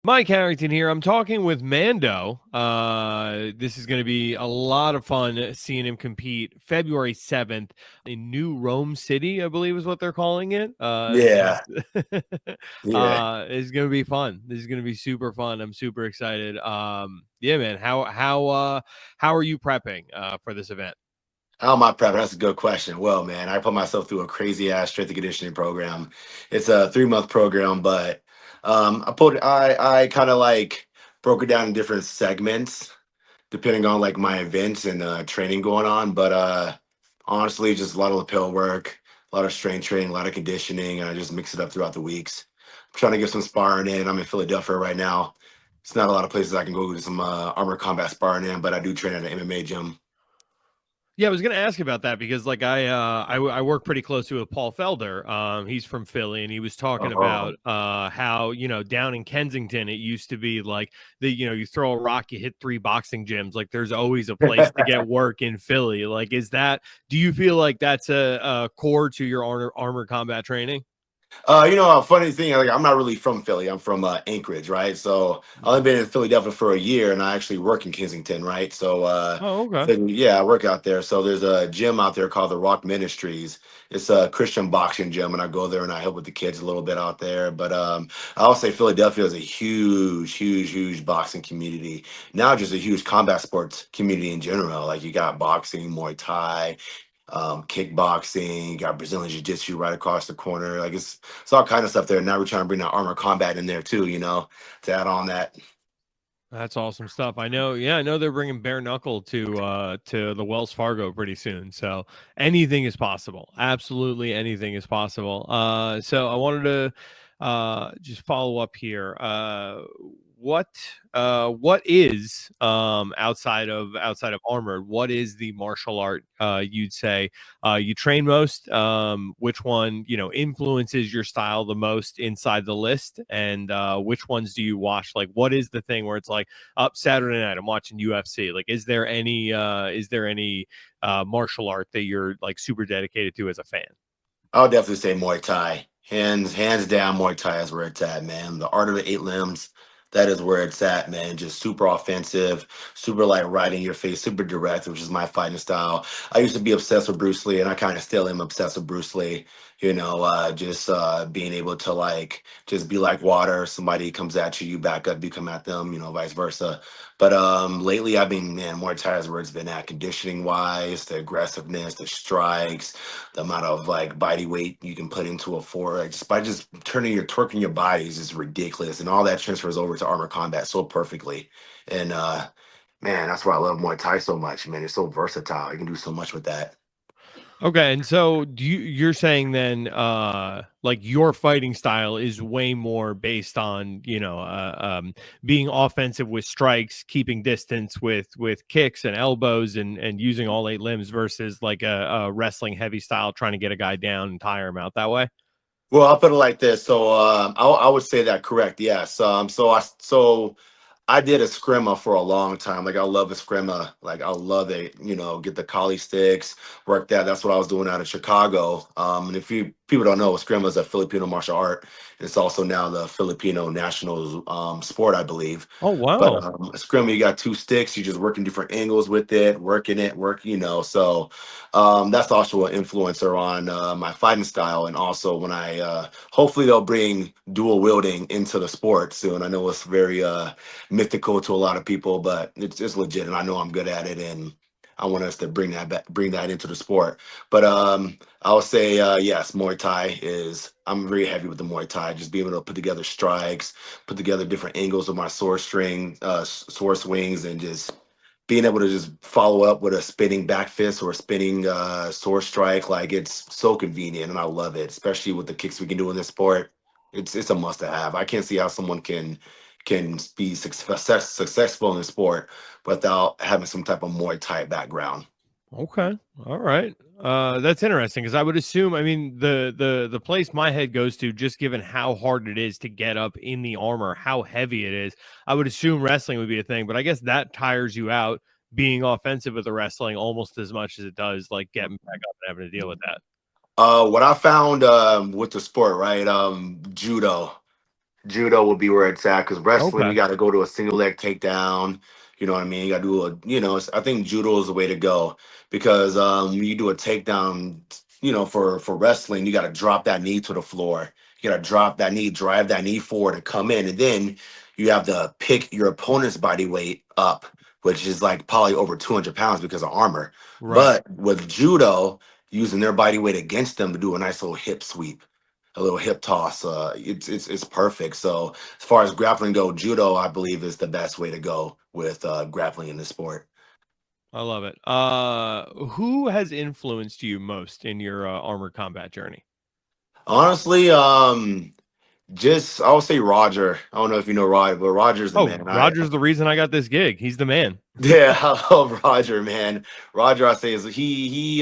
Mike Harrington here. I'm talking with Mando. This is going to be a lot of fun seeing him compete February 7th in New Rome City, I believe is what they're calling it. Yeah, yeah. It's going to be fun. This is going to be super fun. I'm super excited. Yeah, man. How are you prepping for this event? How am I prepping? That's a good question. Well, man, I put myself through a crazy ass strength and conditioning program. It's a 3 month program, but I kind of like broke it down in different segments depending on like my events and training going on. But honestly, just a lot of lapel work, a lot of strength training, a lot of conditioning, and I just mix it up throughout the weeks. I'm trying to get some sparring in. I'm in Philadelphia right now. It's not a lot of places I can go do some armor combat sparring in, but I do train at an MMA gym. Yeah, I was going to ask about that because, like, I work pretty closely with Paul Felder. He's from Philly, and he was talking Oh, about how down in Kensington it used to be like you throw a rock, you hit three boxing gyms. Like, there's always a place to get work in Philly. Like, do you feel like that's a core to your armor combat training? a funny thing, like I'm not really from Philly. I'm from Anchorage, right? So I've only Mhm. been in Philadelphia for a year, and I actually work in Kensington, right? So Oh, okay. yeah, I work out there. So there's a gym out there called the Rock Ministries. It's a Christian boxing gym, and I go there and I help with the kids a little bit out there. But I would say Philadelphia is a huge, huge, huge boxing community. Now just a huge combat sports community in general. Like you got boxing, Muay Thai, kickboxing, you got Brazilian jiu-jitsu right across the corner. Like it's all kind of stuff there. Now we're trying to bring that armor combat in there too, to add on that. That's awesome stuff. I know. Yeah, I know they're bringing bare knuckle to the Wells Fargo pretty soon. So anything is possible. Absolutely anything is possible. So I wanted to just follow up here. What what is outside of armor? What is the martial art you'd say you train most? Which one influences your style the most inside the list, and which ones do you watch? Like, what is the thing where it's like, up Saturday night I'm watching UFC? Like, is there any martial art that you're like super dedicated to as a fan? I'll definitely say Muay Thai. Hands down, Muay Thai is where it's at, man. The art of the eight limbs, that is where it's at, man. Just super offensive, super like right in your face, super direct, which is my fighting style. I used to be obsessed with Bruce Lee, and I kind of still am obsessed with Bruce Lee. Just being able to like just be like water. Somebody comes at you, you back up, you come at them, vice versa. But lately I've been, man, Muay Thai is where it's been at, conditioning wise, the aggressiveness, the strikes, the amount of like body weight you can put into a four, like just by just twerking your body is just ridiculous, and all that transfers over to armor combat so perfectly. And man, that's why I love Muay Thai so much. Man, it's so versatile. You can do so much with that. Okay, and so you're saying then like your fighting style is way more based on, being offensive with strikes, keeping distance with kicks and elbows and using all eight limbs versus like a wrestling heavy style trying to get a guy down and tire him out that way. Well, I'll put it like this. So I would say that correct. Yes. So I did a scrimma for a long time. Like I love a scrimma. Like I love it. Get the collie sticks, work that. That's what I was doing out of Chicago. And if you people don't know, scrimma is a Filipino martial art. It's also now the Filipino national sport, I believe. Oh, But wow. a scrimma, you got two sticks. You just working different angles with it, working it, work. So that's also an influencer on my fighting style, and also when I hopefully they'll bring dual wielding into the sport soon. I know it's very mythical to a lot of people, but it's legit, and I know I'm good at it, and I want us to bring that back, bring that into the sport. But I would say yes, Muay Thai is. I'm very heavy with the Muay Thai, just being able to put together strikes, put together different angles of my sword string, sword swings, and just being able to just follow up with a spinning back fist or a spinning sword strike. Like it's so convenient, and I love it, especially with the kicks we can do in this sport. It's a must to have. I can't see how someone can be successful in the sport without having some type of Muay Thai background. Okay. All right. That's interesting because I would assume, I mean, the place my head goes to, just given how hard it is to get up in the armor, how heavy it is, I would assume wrestling would be a thing. But I guess that tires you out being offensive with the wrestling almost as much as it does like getting back up and having to deal with that. What I found with the sport, right? Judo. Judo will be where it's at because wrestling, Okay. you got to go to a single leg takedown. You know what I mean? You got to do a, I think judo is the way to go because when you do a takedown, for wrestling, you got to drop that knee to the floor. You got to drop that knee, drive that knee forward, and come in, and then you have to pick your opponent's body weight up, which is like probably over 200 pounds because of armor. Right. But with judo, using their body weight against them to do a nice little hip sweep, a little hip toss. It's perfect. So as far as grappling go, judo I believe is the best way to go with grappling in the sport. I love it. Who has influenced you most in your armored combat journey? Honestly, just I would say Roger. I don't know if you know Roger, but Roger's the Oh, man. Roger's the reason I got this gig. He's the man. Yeah, I love Roger, man. Roger, I say is he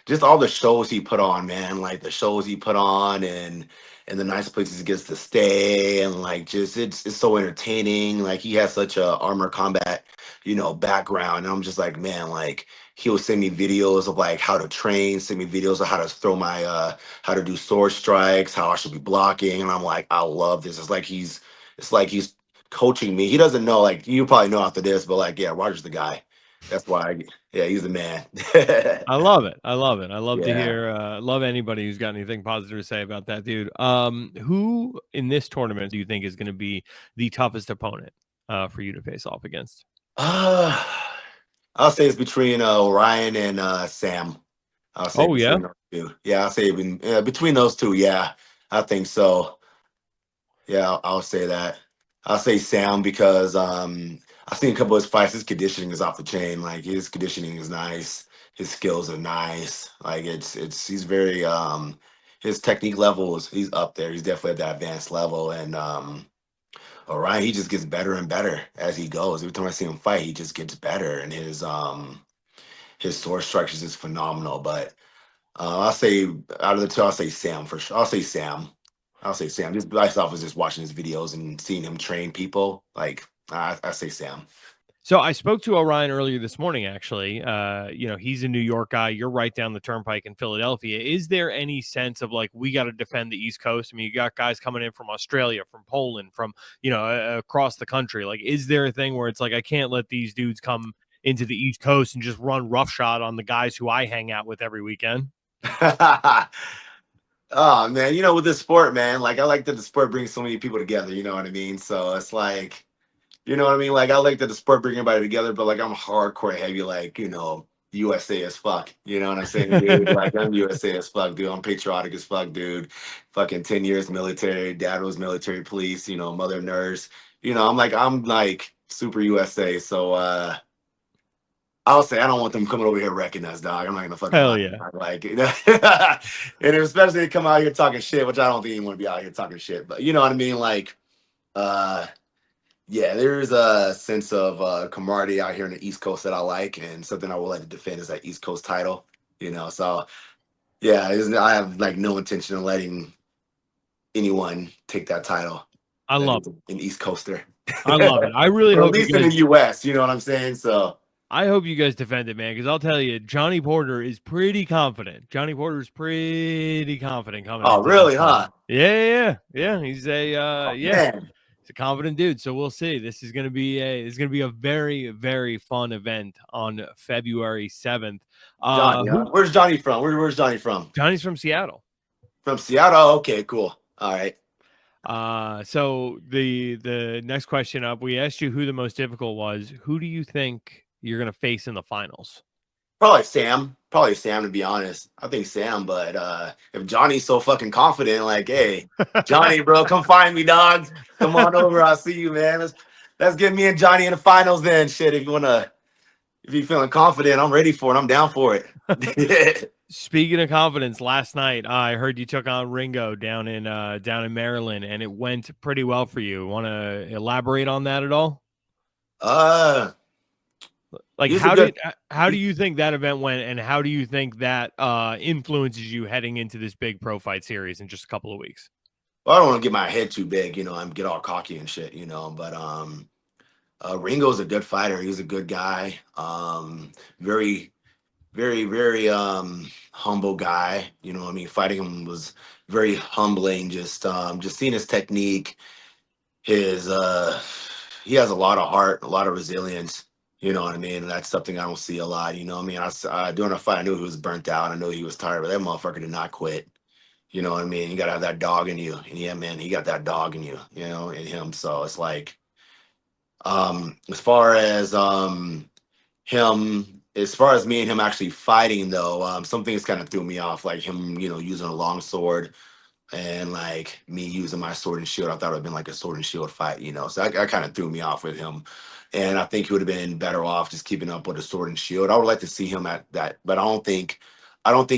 just all the shows he put on, man. Like the shows he put on and the nice places he gets to stay and like just it's so entertaining. Like he has such a armor combat, background. And I'm just like, man, like he'll send me videos of like how to train, send me videos of how to throw my how to do sword strikes, how I should be blocking. And I'm like, I love this. It's like he's coaching me. He doesn't know, like you probably know after this, but like, yeah, Roger's the guy. That's why, yeah, he's the man. I love it. I love it. I love to Yeah. hear. Love anybody who's got anything positive to say about that dude. Who in this tournament do you think is going to be the toughest opponent for you to face off against? Uh, I'll say it's between Orion and Sam. I'll say Oh yeah. between those two. Yeah, I'll say between those two. Yeah, I think so. Yeah, I'll say that. I'll say Sam because I've seen a couple of his fights. His conditioning is off the chain. Like his conditioning is nice. His skills are nice. Like it's he's very his technique levels, he's up there. He's definitely at that advanced level. And Orion, he just gets better and better as he goes. Every time I see him fight, he just gets better. And his sword structures is phenomenal. But I'll say out of the two, I'll say Sam for sure. I'll say Sam. I'll say Sam. Just based off of just watching his videos and seeing him train people, like I say Sam. So I spoke to Orion earlier this morning. Actually, he's a New York guy. You're right down the turnpike in Philadelphia. Is there any sense of like we got to defend the East Coast? I mean, you got guys coming in from Australia, from Poland, from across the country. Like, is there a thing where it's like I can't let these dudes come into the East Coast and just run roughshod on the guys who I hang out with every weekend? Oh man, with this sport, man, like I like that the sport brings so many people together. You know what I mean? So it's like, you know what I mean? Like I like that the sport bring everybody together, but like I'm hardcore heavy, like USA as fuck. You know what I'm saying, dude? Like I'm USA as fuck, dude. I'm patriotic as fuck, dude. Fucking 10 years military. Dad was military police. Mother nurse. I'm like super USA. So I'll say I don't want them coming over here wrecking us, dog. I'm not gonna fucking Hell lie. yeah. Like, and especially they come out here talking shit, which I don't think you want to be out here talking shit. But you know what I mean? Like, uh, yeah, there's a sense of camaraderie out here in the East Coast that I like, and something I would like to defend is that East Coast title. So yeah, I have like no intention of letting anyone take that title. I That love is an East Coaster, I love it. I really or at hope you least in guys the U.S. You know what I'm saying? So. I hope you guys defend it, man, because I'll tell you, Johnny Porter is pretty confident. Johnny Porter's pretty confident coming Oh, into this really, fight. huh? Yeah. He's Oh, man. he's a confident dude. So we'll see. This is gonna be a very, very fun event on February 7th. Johnny, huh? Where's Johnny from? Where's Johnny from? Johnny's from Seattle. From Seattle. Oh, okay, cool. All right. So the next question up, we asked you who the most difficult was. Who do you think you're gonna face in the finals? Probably Sam. Probably Sam, to be honest. I think Sam, but if Johnny's so fucking confident, like, hey, Johnny, bro, come find me, dog. Come on over. I'll see you, man. Let's get me and Johnny in the finals then. Shit, if you're feeling confident, I'm ready for it. I'm down for it. Speaking of confidence, last night I heard you took on Ringo down in Maryland, and it went pretty well for you. Want to elaborate on that at all? Like He's a good. how do you think that event went, and how do you think that influences you heading into this big pro fight series in just a couple of weeks? Well, I don't want to get my head too big, and get all cocky and shit, But Ringo's a good fighter. He's a good guy. Very, very, very humble guy. You know what I mean? Fighting him was very humbling. Just seeing his technique, his he has a lot of heart, a lot of resilience. You know what I mean? And that's something I don't see a lot. You know what I mean? During a fight, I knew he was burnt out. I knew he was tired, but that motherfucker did not quit. You know what I mean? You gotta have that dog in you. And yeah, man, he got that dog in you, you know, in him. So it's like, as far as him, as far as me and him actually fighting though, some things kind of threw me off, like him, you know, using a long sword and like me using my sword and shield. I thought it would have been like a sword and shield fight, you know. So that kind of threw me off with him. And I think he would have been better off just keeping up with a sword and shield. I would like to see him at that, but I don't think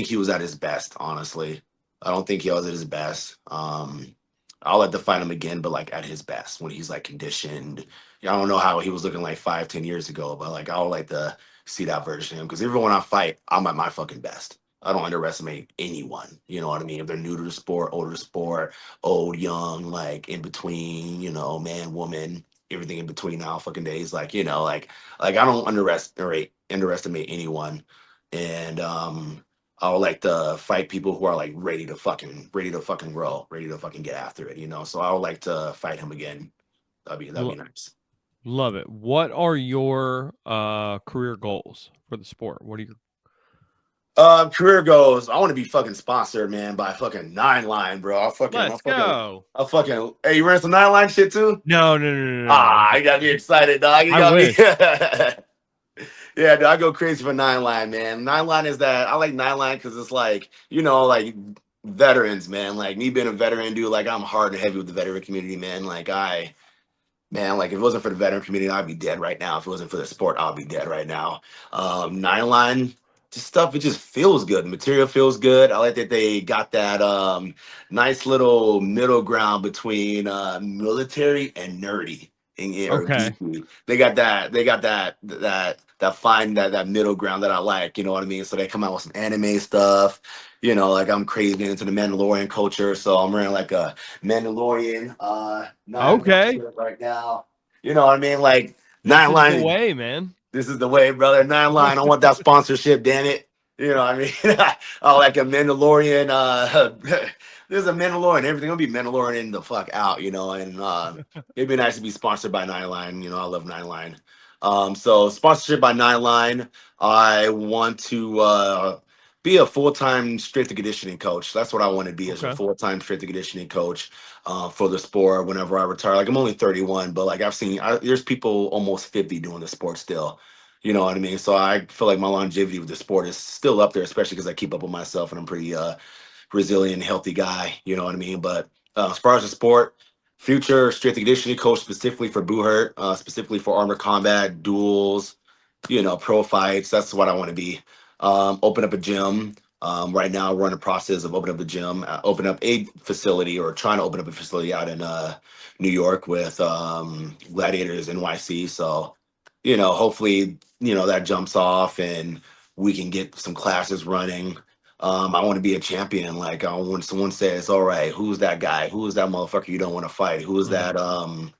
he was at his best, honestly. I don't think he was at his best. I'll like to fight him again, but like at his best when he's like conditioned. Yeah, I don't know how he was looking like 5, 10 years ago, but like I would like to see that version of him because even when I fight, I'm at my fucking best. I don't underestimate anyone. You know what I mean? If they're new to the sport, older to the sport, old, young, like in between, you know, man, woman, everything in between now, fucking days. Like, you know, like I don't underestimate anyone. And I would like to fight people who are like ready to fucking roll, ready to fucking get after it, you know. So I would like to fight him again. That'd be Lo- nice. Love it. What are your career goals for the sport? What are your Career goals. I want to be fucking sponsored, man, by fucking Nine Line, bro. Let's go. Hey, you ran some Nine Line shit too? No, no, no, no, no. Ah, you got me excited, dog. You I got me. wish. Yeah, dude, I go crazy for Nine Line, man. Nine Line is that I like Nine Line because it's like, you know, like veterans, man. Like me being a veteran, dude, like I'm hard and heavy with the veteran community, man. Man, like if it wasn't for the veteran community, I'd be dead right now. If it wasn't for the sport, I'll be dead right now. Nine Line, just stuff, it just feels good. The material feels good. I like that they got that nice little middle ground between military and nerdy or Okay. geeky. They got that fine that middle ground that I like, you know what I mean? So they come out with some anime stuff. You know, like I'm crazy into the Mandalorian culture, so I'm wearing like a Mandalorian nine line Okay. shirt right now. You know what I mean? Like This nine is the line. way, man. This is the way, brother. Nine line. I want that sponsorship. Damn it. You know what I mean? I like a Mandalorian. There's a Mandalorian. Everything will be Mandalorian the fuck out. You know, and it'd be nice to be sponsored by Nine Line. You know, I love Nine Line. So sponsorship by Nine Line. I want to be a full-time strength and conditioning coach. That's what I want to be, as a Okay. full-time strength and conditioning coach for the sport whenever I retire. Like I'm only 31, but like there's people almost 50 doing the sport still. You know what I mean? So I feel like my longevity with the sport is still up there, especially because I keep up with myself and I'm pretty resilient, healthy guy. You know what I mean? But as far as the sport, future strength and conditioning coach specifically for Boo specifically for armor combat, duels, you know, pro fights. That's what I want to be. Open up a gym. Right now, we're in the process of opening up a gym, open up a facility, or trying to open up a facility out in New York with GladiatorZ NYC. So, you know, hopefully, you know, that jumps off and we can get some classes running. I want to be a champion. Like when someone says, "All right, who's that guy? Who's that motherfucker you don't want to fight? Who's Mhm. that?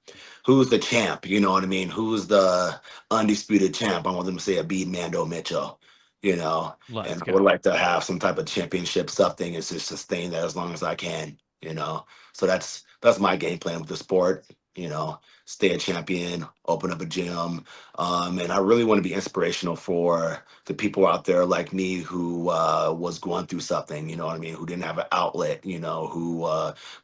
Who's the champ? You know what I mean? Who's the undisputed champ?" I want them to say Abeid Mando Mitchell. You know, Let's and I would go. like to have some type of championship something. It's just sustain that as long as I can. You know, so that's my game plan with the sport. You know, stay a champion, open up a gym, and I really want to be inspirational for the people out there like me who was going through something. You know what I mean? Who didn't have an outlet. You know, who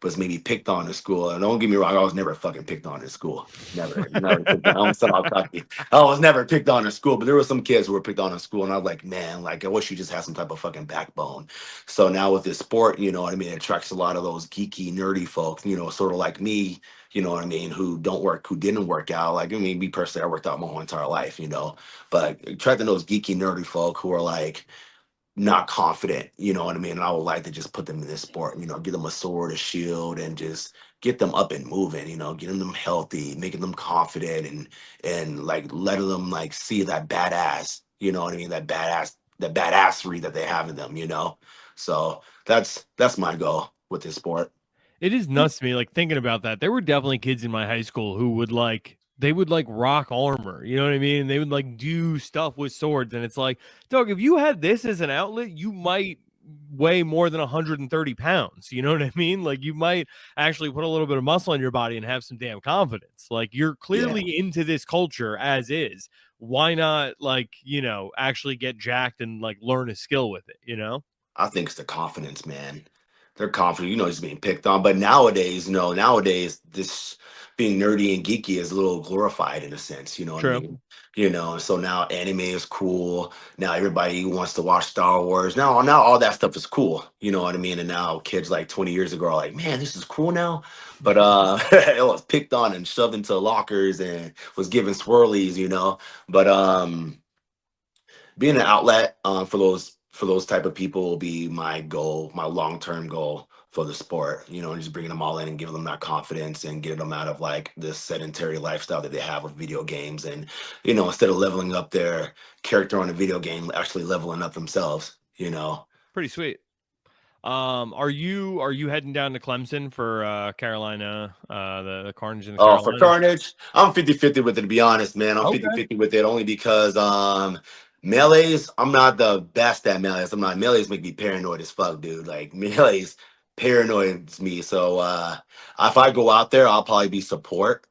was maybe picked on in school. And don't get me wrong, I was never fucking picked on in school. Never picked on. I don't sound all cocky. I was never picked on in school, but there were some kids who were picked on in school, and I was like, man, like I wish you just had some type of fucking backbone. So now with this sport, you know what I mean, it attracts a lot of those geeky, nerdy folk, you know, sort of like me, you know what I mean, who didn't work out. Like, I mean, me personally, I worked out my whole entire life, you know, but attracting those geeky, nerdy folk who are like not confident, you know what I mean? And I would like to just put them in this sport, you know, give them a sword, a shield, and just get them up and moving, you know, getting them healthy, making them confident and like letting them like see that badass, you know what I mean? That badassery that they have in them, you know. So that's my goal with this sport. It is nuts to me, like thinking about that. There were definitely kids in my high school who would like they would like rock armor, you know what I mean? They would like do stuff with swords, and it's like, dog, if you had this as an outlet, you might weigh more than 130 pounds. You know what I mean? Like you might actually put a little bit of muscle in your body and have some damn confidence. Like you're Yeah, clearly into this culture as is. Why not, like, actually get jacked and like learn a skill with it, I think it's the confidence, man. They're confident, he's being picked on. But nowadays, nowadays this being nerdy and geeky is a little glorified in a sense, you know what I True. mean? So now anime is cool. Now everybody wants to watch Star Wars. Now all that stuff is cool, you know what I mean? And now kids like 20 years ago are like, man, this is cool now. But it was picked on and shoved into lockers and was given swirlies, But being an outlet for those type of people will be my goal, my long-term goal for the sport. Just bringing them all in and giving them that confidence and getting them out of like this sedentary lifestyle that they have with video games, and instead of leveling up their character on a video game, actually leveling up themselves. Pretty sweet. Are you heading down to Clemson for Carolina, the Carnage in the Oh, for Carolinas? Carnage, I'm 50-50 with it, to be honest, man. I'm Okay. 50-50 with it only because melees, I'm not the best at melees. Melees make me paranoid as fuck, dude. Like melees paranoids me. So if I go out there, I'll probably be support.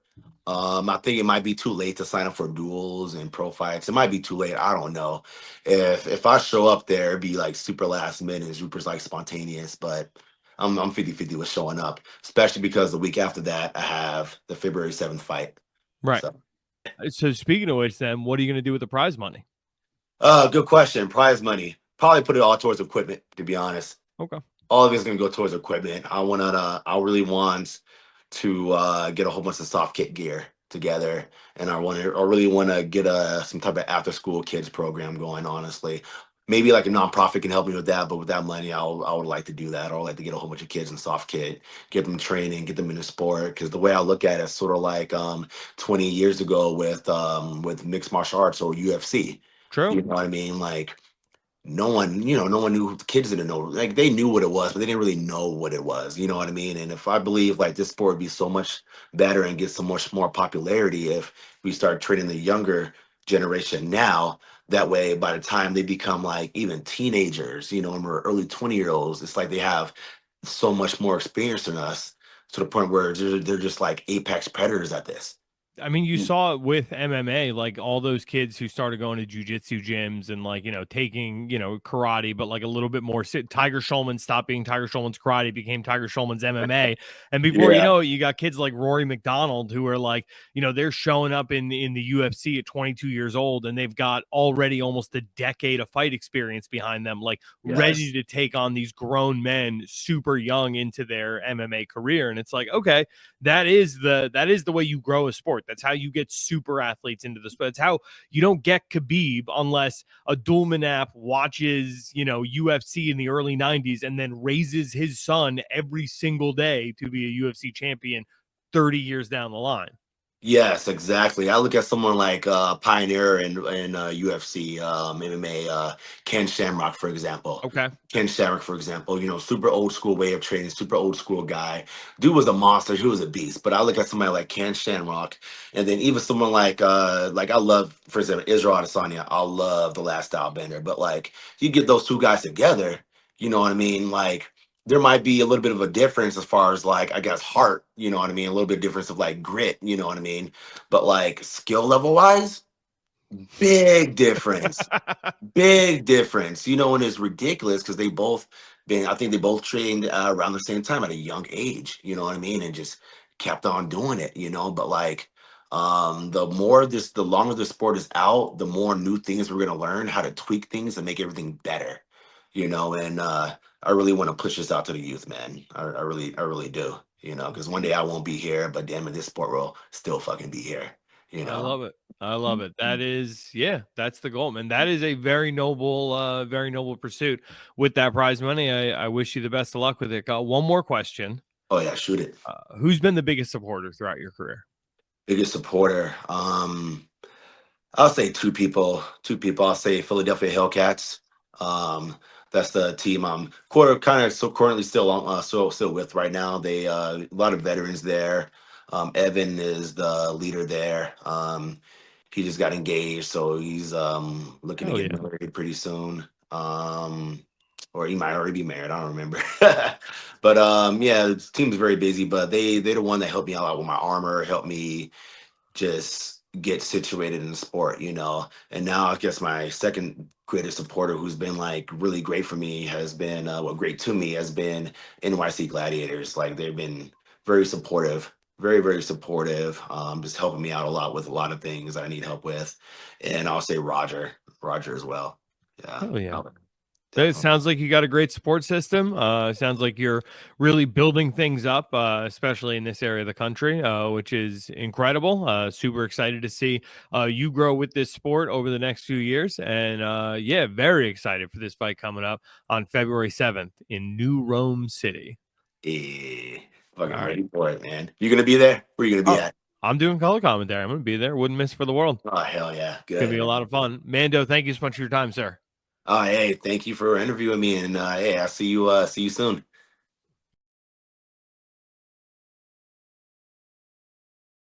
I think it might be too late to sign up for duels and pro fights. It might be too late. I don't know. If I show up there, it'd be like super last minute, super like spontaneous, but I'm 50-50 with showing up, especially because the week after that I have the February 7th fight. Right. So So speaking of which, then what are you going to do with the prize money? good question. Prize money. Probably put it all towards equipment, to be honest. Okay. All of it's gonna go towards equipment. I really want to get a whole bunch of soft kit gear together, and I really want to get some type of after school kids program going. Honestly, maybe like a nonprofit can help me with that, but with that money, I would like to do that. I would like to get a whole bunch of kids in soft kit, get them training, get them into sport. Because the way I look at it, it's sort of like 20 years ago with mixed martial arts or UFC. True. You know what I mean? Like no one knew. The kids didn't know. Like they knew what it was, but they didn't really know what it was. You know what I mean? And if I believe like this sport would be so much better and get so much more popularity if we start training the younger generation now. That way, by the time they become like even teenagers, and we're early 20-year-olds, it's like they have so much more experience than us to the point where they're just like apex predators at this. I mean, you saw it with MMA, like all those kids who started going to jujitsu gyms and like, taking, karate, but like a little bit more. Tiger Schulman stopped being Tiger Schulman's karate, became Tiger Schulman's MMA. And before you Yeah. know it, you got kids like Rory McDonald who are like, they're showing up in the UFC at 22 years old and they've got already almost a decade of fight experience behind them, like ready Yes. to take on these grown men super young into their MMA career. And it's like, okay, that is the way you grow a sport. That's how you get super athletes into the sport. That's how you don't get Khabib unless a Dulmanap watches, UFC in the early 90s and then raises his son every single day to be a UFC champion 30 years down the line. Yes, exactly. I look at someone like Pioneer in UFC, MMA, Ken Shamrock, for example. Okay. Ken Shamrock, for example, super old school way of training, super old school guy. Dude was a monster. He was a beast. But I look at somebody like Ken Shamrock, and then even someone like I love, for example, Israel Adesanya. I love the Last Style Bender. But like you get those two guys together, you know what I mean? Like there might be a little bit of a difference as far as like I guess heart, you know what I mean, a little bit of difference of like grit, you know what I mean, but like skill level wise, big difference, big difference, and it's ridiculous because I think they both trained around the same time at a young age, you know what I mean, and just kept on doing it, but like the longer the sport is out, the more new things we're going to learn, how to tweak things and make everything better, and I really want to push this out to the youth, man. I really do, because one day I won't be here, but damn it, this sport will still fucking be here, you I know. love it. I love it. That is, yeah, that's the goal, man. That is a very noble pursuit. With that prize money, I wish you the best of luck with it. Got one more question. Oh yeah, shoot it. Who's been the biggest supporter throughout your career? Biggest supporter. I'll say two people. Two people. I'll say Philadelphia Hellcats. Um, that's the team I'm currently still still with right now. They a lot of veterans there. Evan is the leader there. He just got engaged, so he's looking to Oh get yeah. married pretty soon. or he might already be married. I don't remember. But yeah, the team's very busy. But they're the one that helped me out with my armor, helped me just get situated in the sport, you know. And now I guess my second greatest supporter, who's been like really great for me, has been well, great to me, has been NYC Gladiators. Like they've been very supportive, very supportive. Just helping me out a lot with a lot of things that I need help with. And I'll say Roger as well. Yeah. Oh yeah. It Definitely. sounds like you got a great support system. Sounds like you're really building things up, especially in this area of the country, which is incredible. Super excited to see you grow with this sport over the next few years. And yeah, very excited for this fight coming up on February 7th in New Rome City. Yeah. All Fucking right. ready for it, man. You gonna be there? Where you gonna be Oh, at? I'm doing color commentary. I'm going to be there. Wouldn't miss for the world. Oh hell yeah. It's going to Good, be a lot man. of fun. Mando, thank you so much for your time, sir. Oh, hey, thank you for interviewing me, and hey, I'll see you soon.